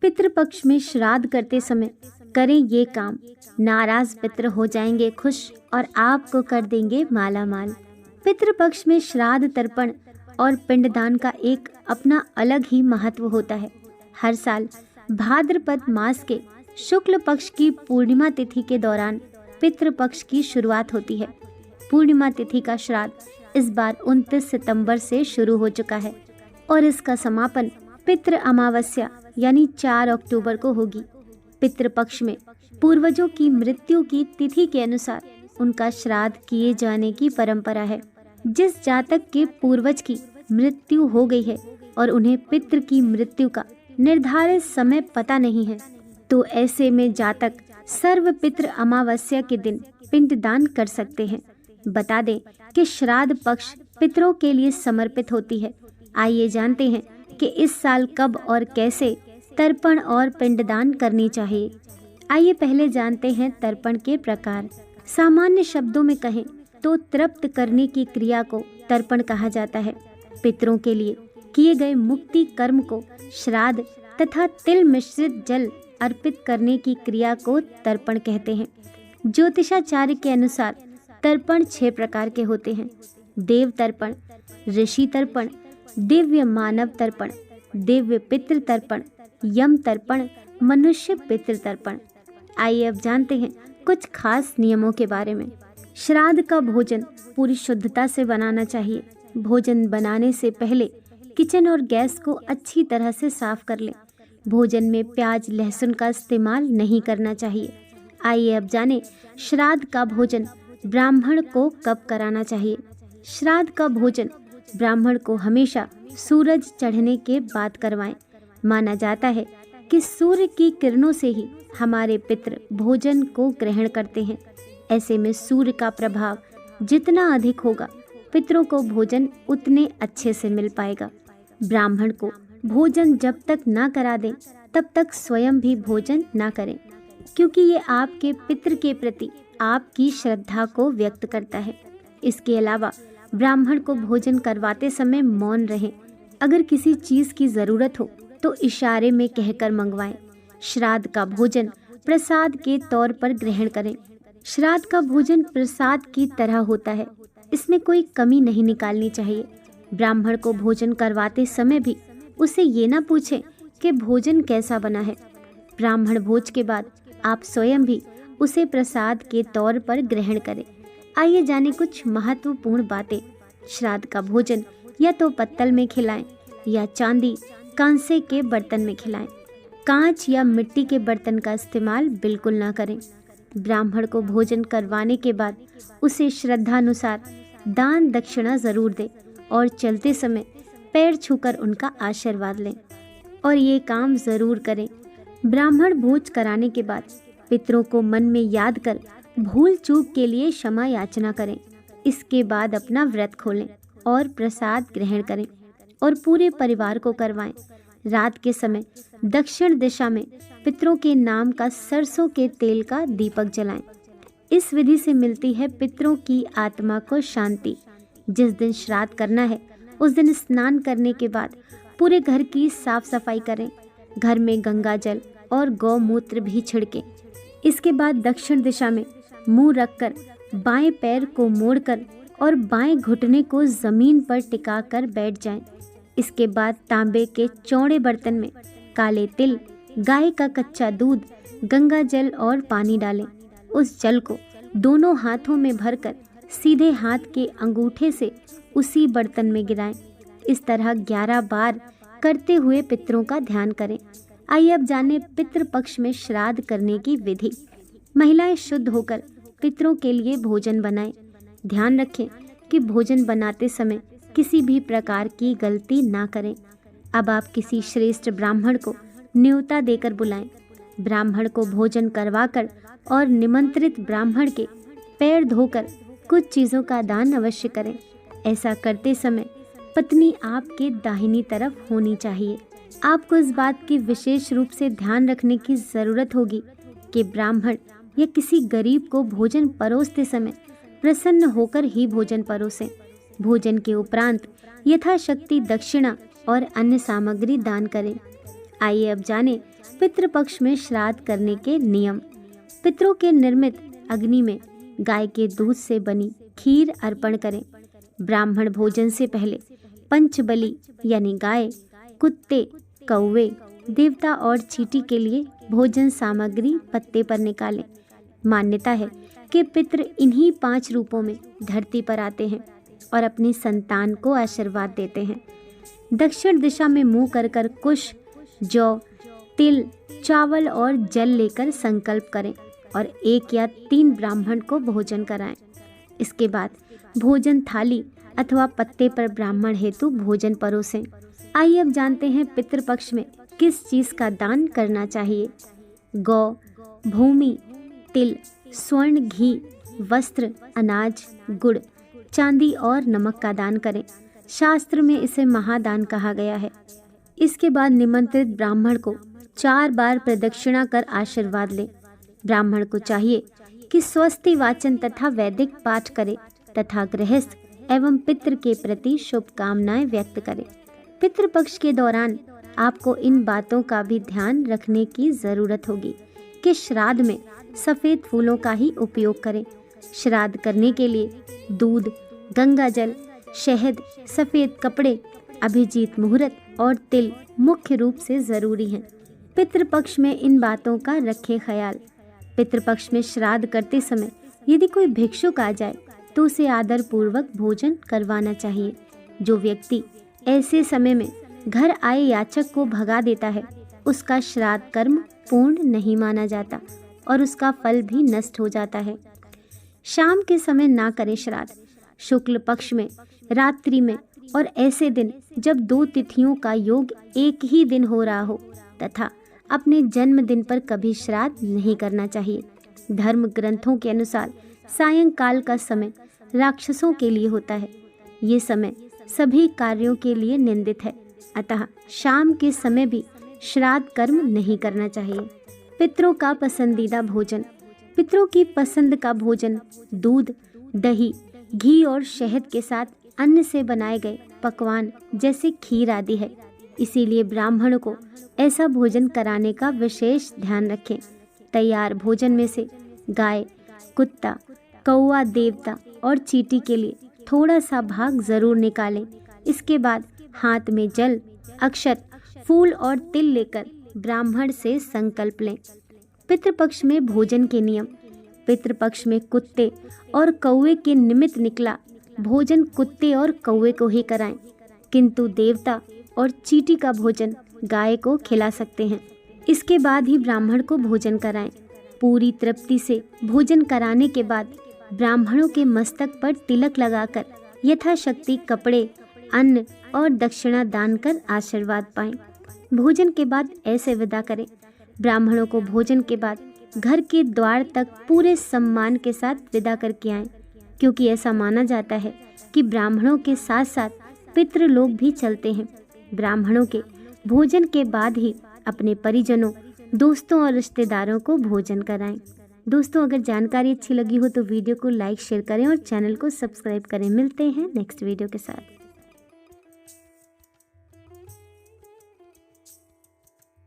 पितृपक्ष में श्राद्ध करते समय करें ये काम, नाराज पितृ हो जाएंगे खुश और आपको कर देंगे माला माल। पितृपक्ष में श्राद्ध, तर्पण और पिंडदान का एक अपना अलग ही महत्व होता है। हर साल भाद्रपद मास के शुक्ल पक्ष की पूर्णिमा तिथि के दौरान पितृपक्ष की शुरुआत होती है। पूर्णिमा तिथि का श्राद्ध इस बार 29 सितंबर से शुरू हो चुका है और इसका समापन पितृ अमावस्या यानी 4 अक्टूबर को होगी। पितृपक्ष में पूर्वजों की मृत्यु की तिथि के अनुसार उनका श्राद्ध किए जाने की परंपरा है। जिस जातक के पूर्वज की मृत्यु हो गई है और उन्हें पितृ की मृत्यु का निर्धारित समय पता नहीं है, तो ऐसे में जातक सर्व पितृ अमावस्या के दिन पिंडदान कर सकते हैं। बता दें कि श्राद्ध पक्ष पितरों के लिए समर्पित होती है। आइए जानते हैं कि इस साल कब और कैसे तर्पण और पिंडदान करनी चाहिए। आइए पहले जानते हैं तर्पण के प्रकार। सामान्य शब्दों में कहें तो तृप्त करने की क्रिया को तर्पण कहा जाता है। पितरों के लिए किए गए मुक्ति कर्म को श्राद्ध तथा तिल मिश्रित जल अर्पित करने की क्रिया को तर्पण कहते हैं। ज्योतिषाचार्य के अनुसार तर्पण 6 प्रकार के होते हैं। देव तर्पण, ऋषि तर्पण, दिव्य मानव तर्पण, दिव्य पितृ तर्पण, यम तर्पण, मनुष्य पितृ तर्पण। आइए अब जानते हैं कुछ खास नियमों के बारे में। श्राद्ध का भोजन पूरी शुद्धता से बनाना चाहिए। भोजन बनाने से पहले किचन और गैस को अच्छी तरह से साफ कर लें। भोजन में प्याज लहसुन का इस्तेमाल नहीं करना चाहिए। आइए अब जानें श्राद्ध का भोजन ब्राह्मण को कब कराना चाहिए। श्राद्ध का भोजन ब्राह्मण को हमेशा सूरज चढ़ने के बाद करवाएं। माना जाता है कि सूर्य की किरणों से ही हमारे पितृ भोजन को ग्रहण करते हैं। ऐसे में सूर्य का प्रभाव जितना अधिक होगा, पितरों को भोजन उतने अच्छे से मिल पाएगा। ब्राह्मण को भोजन जब तक ना करा दें तब तक स्वयं भी भोजन ना करें, क्योंकि ये आपके पितृ के प्रति आपकी श्रद्धा को व्यक्त करता है। इसके अलावा ब्राह्मण को भोजन करवाते समय मौन रहें। अगर किसी चीज की जरूरत हो तो इशारे में कहकर मंगवाएं। श्राद्ध का भोजन प्रसाद के तौर पर ग्रहण करें। श्राद्ध का भोजन प्रसाद की तरह होता है, इसमें कोई कमी नहीं निकालनी चाहिए। ब्राह्मण को भोजन करवाते समय भी उसे ये ना पूछें कि भोजन कैसा बना है। ब्राह्मण भोज के बाद आप स्वयं भी उसे प्रसाद के तौर पर ग्रहण करें। आइए जाने कुछ महत्वपूर्ण बातें। श्राद्ध का भोजन या तो पत्तल में खिलाएं या चांदी कांसे के बर्तन में खिलाएं। कांच या मिट्टी के बर्तन का इस्तेमाल बिल्कुल ना करें। ब्राह्मण को भोजन करवाने के बाद उसे श्रद्धानुसार दान दक्षिणा जरूर दें और चलते समय पैर छूकर उनका आशीर्वाद लें। और ये काम जरूर करें। ब्राह्मण भोज कराने के बाद पितरों को मन में याद कर भूल चूक के लिए क्षमा याचना करें। इसके बाद अपना व्रत खोलें और प्रसाद ग्रहण करें और पूरे परिवार को करवाएं। रात के समय दक्षिण दिशा में पितरों के नाम का सरसों के तेल का दीपक जलाएं। इस विधि से मिलती है पितरों की आत्मा को शांति। जिस दिन श्राद्ध करना है उस दिन स्नान करने के बाद पूरे घर की साफ सफाई करें। घर में गंगा जल और गौमूत्र भी छिड़कें। इसके बाद दक्षिण दिशा में मुंह रखकर बाएं पैर को मोड़कर और बाएं घुटने को जमीन पर टिकाकर बैठ जाएं। इसके बाद तांबे के चौड़े बर्तन में काले तिल, गाय का कच्चा दूध, गंगा जल और पानी डालें। उस जल को दोनों हाथों में भरकर सीधे हाथ के अंगूठे से उसी बर्तन में गिराएं। इस तरह 11 बार करते हुए पितरों का ध्यान करें। आइए अब जानें पितृपक्ष में श्राद्ध करने की विधि। महिलाएं शुद्ध होकर पितरों के लिए भोजन बनाएं। ध्यान रखें कि भोजन बनाते समय किसी भी प्रकार की गलती ना करें। अब आप किसी श्रेष्ठ ब्राह्मण को न्योता देकर बुलाएं। ब्राह्मण को भोजन करवाकर और निमंत्रित ब्राह्मण के पैर धोकर कुछ चीज़ों का दान अवश्य करें। ऐसा करते समय पत्नी आपके दाहिनी तरफ होनी चाहिए। आपको इस बात की विशेष रूप से ध्यान रखने की ज़रूरत होगी कि ब्राह्मण या किसी गरीब को भोजन परोसते समय प्रसन्न होकर ही भोजन परोसें। भोजन के उपरांत यथाशक्ति दक्षिणा और अन्य सामग्री दान करें। आइए अब जानें पितृपक्ष में श्राद्ध करने के नियम। पितरों के निर्मित अग्नि में गाय के दूध से बनी खीर अर्पण करें। ब्राह्मण भोजन से पहले पंचबली यानी गाय, कुत्ते, कौवे, देवता और चींटी के लिए भोजन सामग्री पत्ते पर निकालें। मान्यता है कि पितृ इन्हीं 5 रूपों में धरती पर आते हैं और अपनी संतान को आशीर्वाद देते हैं। दक्षिण दिशा में मुंह कर कर कुश, जौ, तिल, चावल और जल लेकर संकल्प करें और 1 या 3 ब्राह्मण को भोजन कराएं। इसके बाद भोजन थाली अथवा पत्ते पर ब्राह्मण हेतु भोजन परोसें। आइए अब जानते हैं पितृपक्ष में किस चीज़ का दान करना चाहिए। गौ, भूमि, तिल, स्वर्ण, घी, वस्त्र, अनाज, गुड़, चांदी और नमक का दान करें। शास्त्र में इसे महादान कहा गया है। इसके बाद निमंत्रित ब्राह्मण को 4 बार प्रदक्षिणा कर आशीर्वाद लें। ब्राह्मण को चाहिए कि स्वस्ति वाचन तथा वैदिक पाठ करे तथा गृहस्थ एवं पितृ के प्रति शुभकामनाएं व्यक्त करे। पितृपक्ष के दौरान आपको इन बातों का भी ध्यान रखने की जरूरत होगी कि श्राद्ध में सफेद फूलों का ही उपयोग करें। श्राद्ध करने के लिए दूध, गंगा जल, शहद, सफेद कपड़े, अभिजीत मुहूर्त और तिल मुख्य रूप से जरूरी हैं। पितृपक्ष में इन बातों का रखें ख्याल। पितृपक्ष में श्राद्ध करते समय यदि कोई भिक्षुक आ जाए तो उसे आदर पूर्वक भोजन करवाना चाहिए। जो व्यक्ति ऐसे समय में घर आए याचक को भगा देता है उसका श्राद्ध कर्म पूर्ण नहीं माना जाता और उसका फल भी नष्ट हो जाता है। शाम के समय ना करें श्राद्ध। शुक्ल पक्ष में, रात्रि में और ऐसे दिन जब 2 तिथियों का योग एक ही दिन हो रहा हो तथा अपने जन्मदिन पर कभी श्राद्ध नहीं करना चाहिए। धर्म ग्रंथों के अनुसार सायंकाल का समय राक्षसों के लिए होता है। ये समय सभी कार्यों के लिए निंदित है, अतः शाम के समय भी श्राद्ध कर्म नहीं करना चाहिए। पितरों का पसंदीदा भोजन। पितरों की पसंद का भोजन दूध, दही, घी और शहद के साथ अन्न से बनाए गए पकवान जैसे खीर आदि है। इसीलिए ब्राह्मण को ऐसा भोजन कराने का विशेष ध्यान रखें। तैयार भोजन में से गाय, कुत्ता, कौवा, देवता और चींटी के लिए थोड़ा सा भाग जरूर निकालें। इसके बाद हाथ में जल, अक्षत, फूल और तिल लेकर ब्राह्मण से संकल्प लें। पितृपक्ष में भोजन के नियम। पितृपक्ष में कुत्ते और कौवे के निमित्त निकला भोजन कुत्ते और कौवे को ही कराएं, किंतु देवता और चींटी का भोजन गाय को खिला सकते हैं। इसके बाद ही ब्राह्मण को भोजन कराएं। पूरी तृप्ति से भोजन कराने के बाद ब्राह्मणों के मस्तक पर तिलक लगाकर यथाशक्ति कपड़े, अन्न और दक्षिणा दान कर आशीर्वाद पाएं। भोजन के बाद ऐसे विदा करें। ब्राह्मणों को भोजन के बाद घर के द्वार तक पूरे सम्मान के साथ विदा करके आएं, क्योंकि ऐसा माना जाता है कि ब्राह्मणों के साथ साथ पितृ लोग भी चलते हैं। ब्राह्मणों के भोजन के बाद ही अपने परिजनों, दोस्तों और रिश्तेदारों को भोजन कराएं। दोस्तों, अगर जानकारी अच्छी लगी हो तो वीडियो को लाइक, शेयर करें और चैनल को सब्सक्राइब करें। मिलते हैं नेक्स्ट वीडियो के साथ।